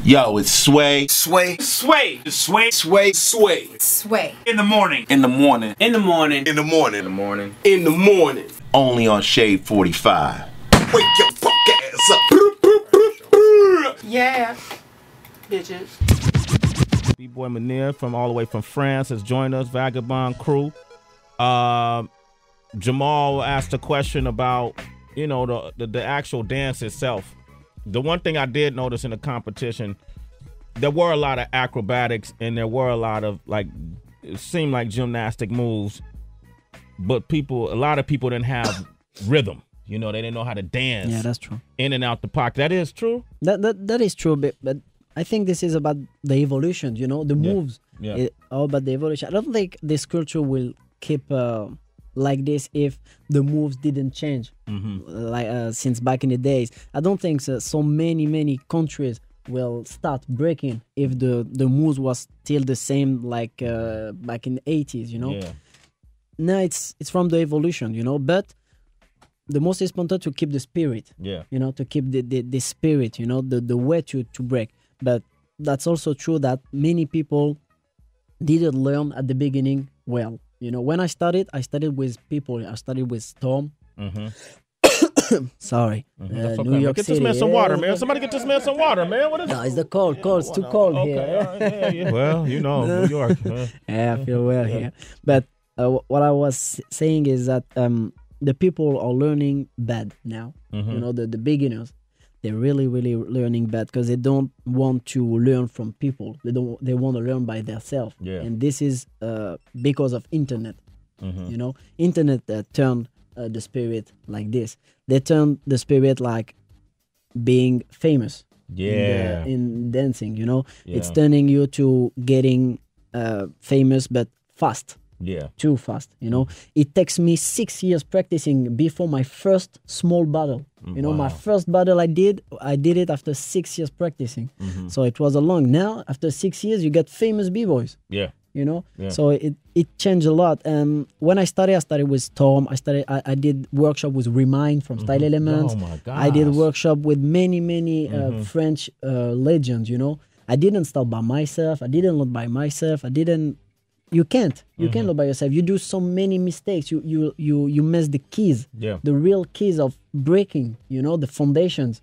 Yo, it's Sway. Sway. Sway. Sway. Sway. Sway. Sway. In the morning. In the morning. In the morning. In the morning. In the morning. In the morning. Only on Shade 45. Wake your fuck ass up. Yeah. Bitches. B-boy Mounir from all the way from France has joined us, Vagabond crew. Jamal asked a question about, you know, the actual dance itself. The one thing I did notice in the competition, there were a lot of acrobatics and there were a lot of, like, it seemed like gymnastic moves, but a lot of people didn't have rhythm. You know, they didn't know how to dance. Yeah, that's true. In and out the pocket. That is true? That is true, but I think this is about the evolution, you know, the moves. Yeah. It's all about the evolution. I don't think this culture will keep like this if the moves didn't change, since back in the days. I don't think so many countries will start breaking if the moves was still the same like back in the 80s, you know. Yeah. No, it's from the evolution, you know, but the most important to keep the spirit. Yeah. You know, to keep the spirit, you know, the way to break. But that's also true that many people didn't learn at the beginning well. You know, when I started with people. I started with Storm. Sorry. That's okay, New York get City. this man some water, man. Somebody get this man some water, man. What is No, it's the cold. It's too cold here. Yeah. Well, you know, New York. Yeah, I feel well here. But what I was saying is that the people are learning bad now. You know, the beginners. They're really learning bad because they don't want to learn from people. They want to learn by themselves. Yeah. And this is because of internet. You know, internet turned the spirit like this. They turned the spirit like being famous. Yeah. In dancing, you know, Yeah. it's turning you to getting famous, but fast. Yeah. Too fast, you know. It takes me 6 years practicing before my first small battle. You know, my first battle I did it after 6 years practicing. So it was a long. Now, after 6 years, you get famous b-boys. Yeah. You know, Yeah. so it changed a lot. And when I started with Storm. I did workshop with Remind from Style Elements. Oh my gosh. I did workshop with many French legends. You know, I didn't start by myself. I didn't learn by myself. You can't learn by yourself. You do so many mistakes. You miss the keys. Yeah. The real keys of breaking. You know, the foundations.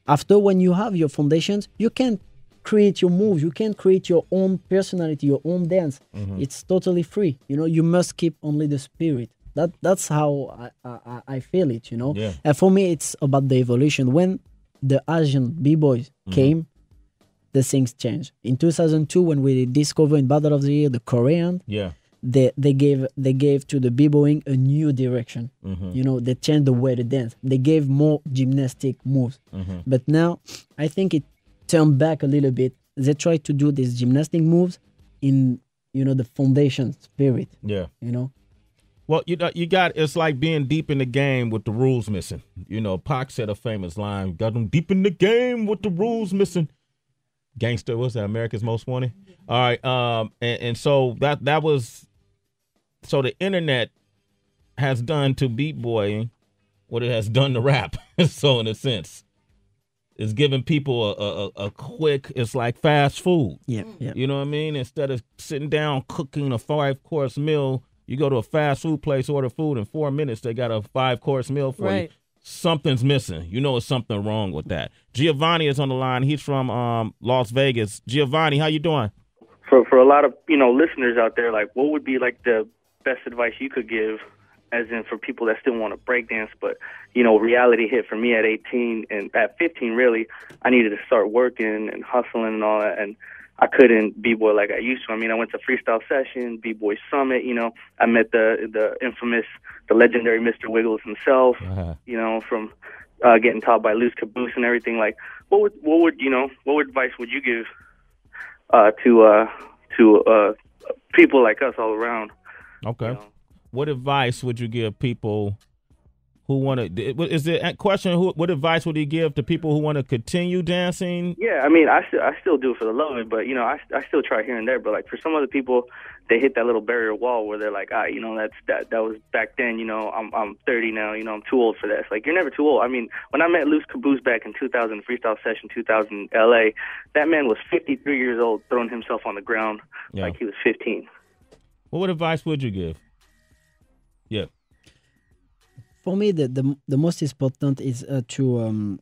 After, when you have your foundations, you can create your moves. You can create your own personality, your own dance. It's totally free. You know, you must keep only the spirit. That's how I feel it, you know. Yeah. And for me, it's about the evolution. When the Asian b-boys came, the things changed. In 2002, when we discovered in Battle of the Year the Korean, they gave to the b-boying a new direction. You know, they changed the way to dance. They gave more gymnastic moves. But now, I think it turned back a little bit. They try to do these gymnastic moves in, you know, the foundation spirit. Yeah. You know. Well, you got, it's like being deep in the game with the rules missing. You know, Pac said a famous line, got them deep in the game with the rules missing. Gangster, what's that? America's Most Wanted. All right, and so that was, so the internet has done to beatboying what it has done to rap. So in a sense, it's giving people a quick, it's like fast food. Yeah. You know what I mean? Instead of sitting down cooking a 5-course meal, you go to a fast food place, order food, in 4 minutes they got a 5-course meal for you. Something's missing. You know, it's something wrong with that. Giovanni is on the line. He's from Las Vegas. Giovanni, how you doing? For a lot of, you know, listeners out there, like, what would be like the best advice you could give, as in for people that still want to break dance, but, you know, reality hit for me at 18 and at 15, really, I needed to start working and hustling and all that, and I couldn't b-boy like I used to. I mean, I went to Freestyle Session, B-Boy Summit, you know. I met the infamous, the legendary Mr. Wiggles himself, you know, from getting taught by Luz Caboose and everything. Like, what advice would you give to people like us all around? Okay. You know? What advice would you give people who want to? Is the question? What advice would he give to people who want to continue dancing? Yeah, I mean, I still do it for the love of it, but I still try here and there. But like for some other people, they hit that little barrier wall where they're like, that was back then. I'm 30 now. I'm too old for that. It's like you're never too old. I mean, when I met Loose Caboose back in 2000, Freestyle Session 2000, LA, that man was 53 years old, throwing himself on the ground like he was 15. Well, what advice would you give? Yeah. For me, the most important is to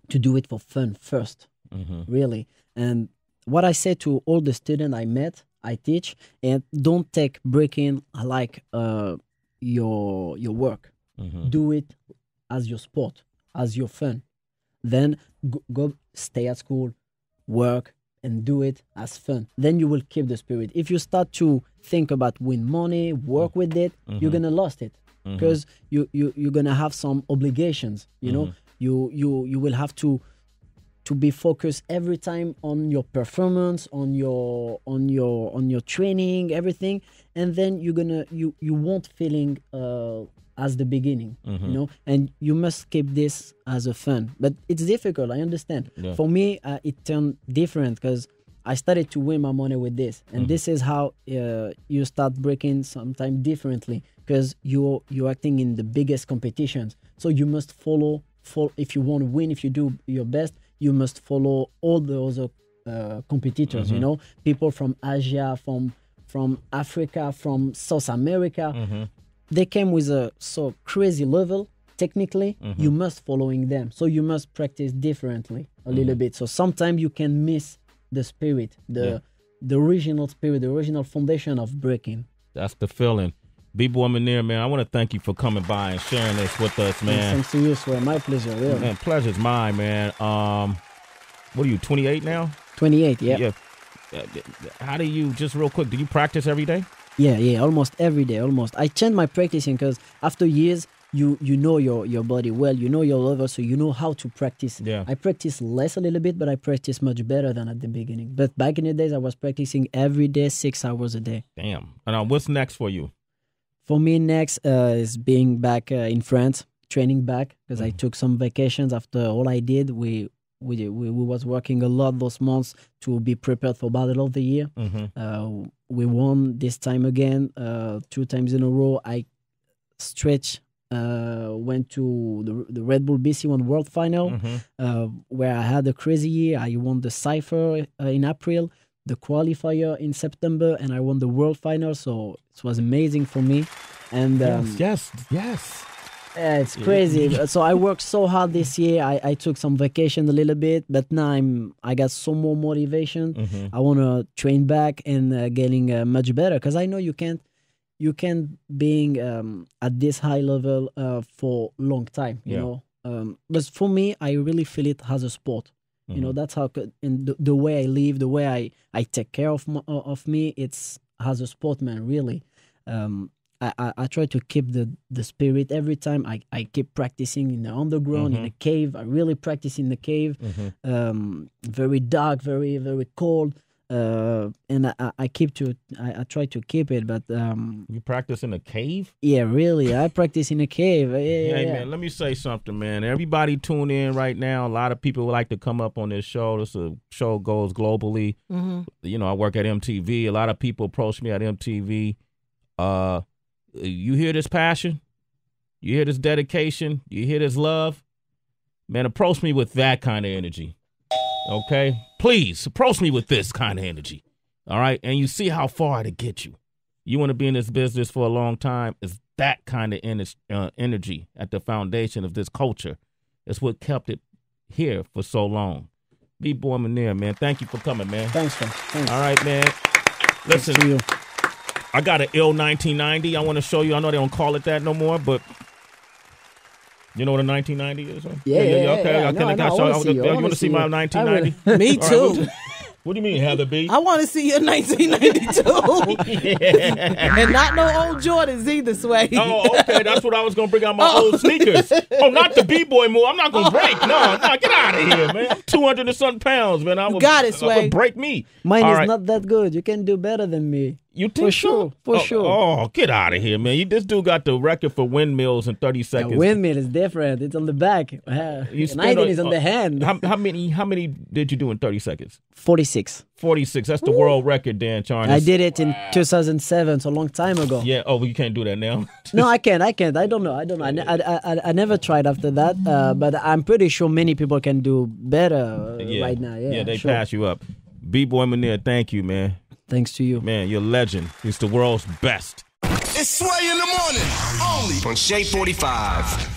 do it for fun first, really. And what I say to all the students I met, I teach, and don't take breaking like your work. Do it as your sport, as your fun. Then go stay at school, work, and do it as fun. Then you will keep the spirit. If you start to think about win money, work with it, you're gonna lost it. Because you're gonna have some obligations, you know. You will have to be focused every time on your performance, on your training, everything, and then you won't feeling as the beginning, you know. And you must keep this as a fun, but it's difficult. I understand. Yeah. For me, it turned different because I started to win my money with this, and this is how you start breaking sometime differently because you're acting in the biggest competitions. So you must follow if you want to win. If you do your best, you must follow all the other competitors. You know, people from Asia, from Africa, from South America. They came with a so crazy level. Technically, you must following them. So you must practice differently a little bit. So sometimes you can miss the spirit, the original spirit, the original foundation of breaking. That's the feeling. B-Boy Mounir, man, I want to thank you for coming by and sharing this with us, man. Thanks to you, Sway. My pleasure, really. Man, pleasure's mine, man. What are you, 28 now? 28, yeah. How do you, just real quick, do you practice every day? Yeah, almost every day, almost. I change my practicing because after years, you know your body well, you know your level, so you know how to practice. Yeah. I practice less a little bit, but I practice much better than at the beginning. But back in the days, I was practicing every day, 6 hours a day. Damn. And what's next for you? For me, next is being back in France, training back, because I took some vacations after all I did. We was working a lot those months to be prepared for Battle of the Year. We won this time again, 2 times in a row. I went to the Red Bull BC1 World Final, where I had a crazy year. I won the Cypher in April, the qualifier in September, and I won the World Final. So it was amazing for me. And yes. Yeah, it's crazy. So I worked so hard this year. I took some vacation a little bit, but now I got some more motivation. I want to train back and getting much better because I know you can't being at this high level for a long time, you know. But for me, I really feel it as a sport. You know, that's how in the way I live, the way I take care of me, it's as a sportman, really. I try to keep the spirit every time. I keep practicing in the underground, in a cave. I really practice in the cave. Very dark, very, very cold. And I try to keep it, but you practice in a cave? Yeah, really. I practice in a cave. Hey, man, let me say something, man. Everybody tune in right now. A lot of people would like to come up on this show. This show goes globally. You know, I work at MTV. A lot of people approach me at MTV. You hear this passion? You hear this dedication? You hear this love? Man, approach me with that kind of energy. Okay? Please, approach me with this kind of energy. All right? And you see how far to get you. You want to be in this business for a long time. It's that kind of energy at the foundation of this culture. It's what kept it here for so long. B-Boy Mounir, man, thank you for coming, man. Thanks, man. Thanks. All right, man. Listen, to you. I got an ill 1990. I want to show you. I know they don't call it that no more, but you know what a 1990 is? Right? Yeah. Okay. You want to see my 1990? Me too. Right, what do you mean, Heather B? I want to see your 1992. And not no old Jordans either, Sway. Oh, okay. That's what I was going to bring out, my old sneakers. Oh, not the B-boy move. I'm not going to break. No, get out of here, man. 200 and something pounds, man. You got it, Sway. Break me. Mine is not that good. You can do better than me. You think For sure. Oh, get out of here, man. This dude got the record for windmills in 30 seconds. The windmill is different. It's on the back. 90 is on the hand. How many did you do in 30 seconds? 46. 46. That's the world record, Dan Charnes. I did it in 2007, so a long time ago. Yeah. Oh, well, you can't do that now. No, I can't. I don't know. I never tried after that, but I'm pretty sure many people can do better right now. Yeah, they pass you up. B-Boy Mounir, thank you, man. Thanks to you. Man, you're a legend. He's the world's best. It's Sway in the morning, only on Shade 45.